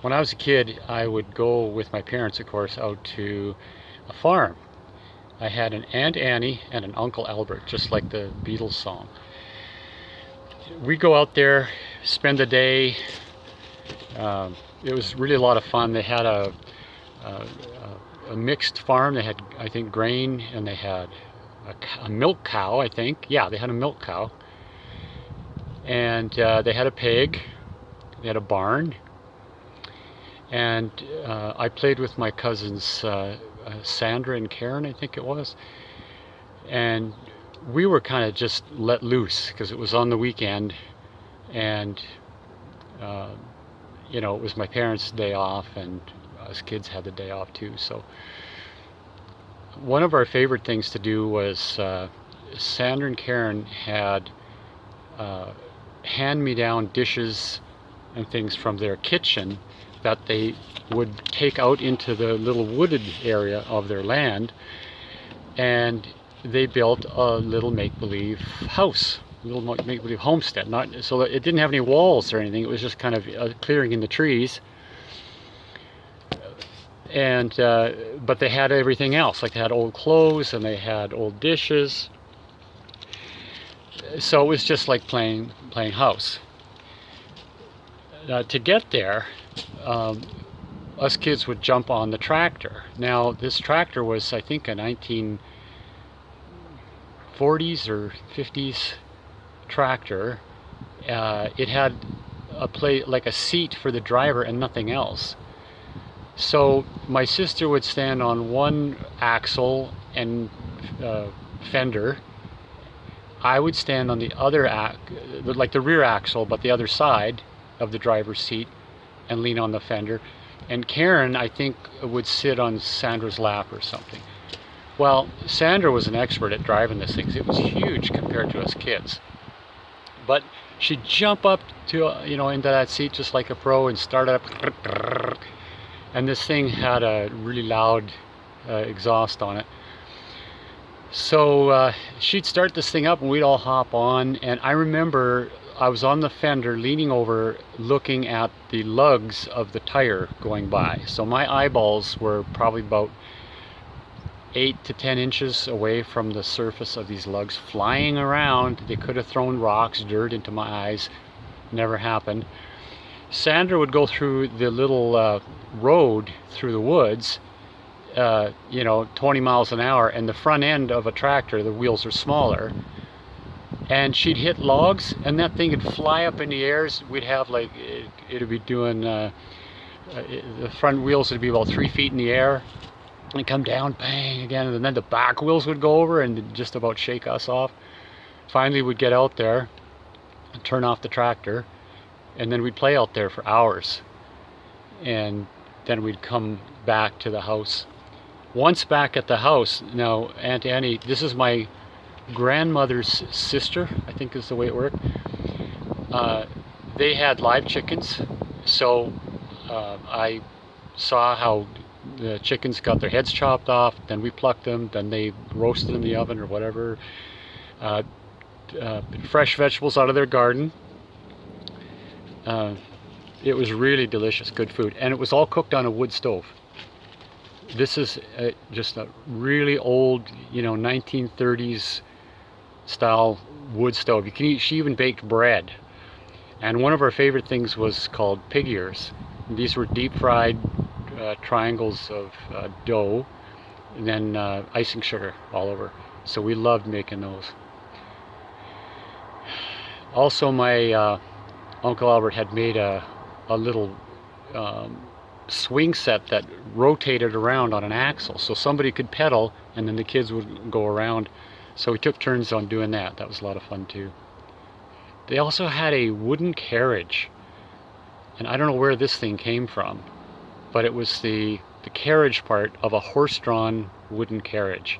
When I was a kid, I would go with my parents, of course, out to a farm. I had an Aunt Annie and an Uncle Albert, just like the Beatles song. We go out there, spend the day. It was really a lot of fun. They had a, a mixed farm. They had, I think, grain, and they had a milk cow, I think. Yeah, they had a milk cow. And they had a pig. They had a barn. And I played with my cousins, Sandra and Karen, I think it was. And we were kind of just let loose because it was on the weekend, and uh, it was my parents' day off, and us kids had the day off too. So one of our favorite things to do was Sandra and Karen had uh, hand-me-down dishes and things from their kitchen that they would take out into the little wooded area of their land, and they built a little make-believe house, a little make-believe homestead. Not so that it didn't have any walls or anything. It was just kind of a clearing in the trees, and but they had everything else. Like they had old clothes and they had old dishes. So it was just like playing house. To get there, us kids would jump on the tractor. Now this tractor was, I think, a 1940s or 50s tractor. It had like a seat for the driver and nothing else. So my sister would stand on one axle and fender. I would stand on the other, like the rear axle, but the other side of the driver's seat, and lean on the fender. And Karen, I think, would sit on Sandra's lap or something. Well, Sandra was an expert at driving this thing. It was huge compared to us kids. But she'd jump up to, into that seat just like a pro and start up. And this thing had a really loud exhaust on it. So she'd start this thing up and we'd all hop on. And I remember I was on the fender leaning over looking at the lugs of the tire going by. So my eyeballs were probably about 8 to 10 inches away from the surface of these lugs flying around. They could have thrown rocks, dirt into my eyes. Never happened. Sandra would go through the little road through the woods, 20 miles an hour, and the front end of a tractor, the wheels are smaller, and she'd hit logs and that thing would fly up in the air. We'd have like, it'd be doing, the front wheels would be about 3 feet in the air and come down, bang again, and then the back wheels would go over and just about shake us off. Finally we'd get out there and turn off the tractor, and then we'd play out there for hours, and then we'd come back to the house. Once back at the house, now Aunt Annie, this is my grandmother's sister, I think is the way it worked. They had live chickens, so I saw how the chickens got their heads chopped off, then we plucked them, then they roasted in the oven or whatever. Fresh vegetables out of their garden. It was really delicious, good food, and it was all cooked on a wood stove. This is just a really old, 1930s style wood stove. She even baked bread, and one of our favorite things was called pig ears. These were deep fried triangles of dough, and then icing sugar all over. So we loved making those. Also, my Uncle Albert had made a little swing set that rotated around on an axle, so somebody could pedal and then the kids would go around. So we took turns on doing that. That was a lot of fun too. They also had a wooden carriage, and I don't know where this thing came from, but it was the carriage part of a horse-drawn wooden carriage,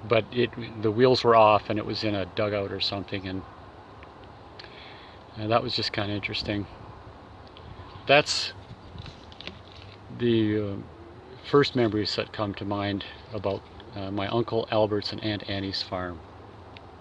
but the wheels were off and it was in a dugout or something, and that was just kind of interesting. That's the first memories that come to mind about my Uncle Albert's and Aunt Annie's farm.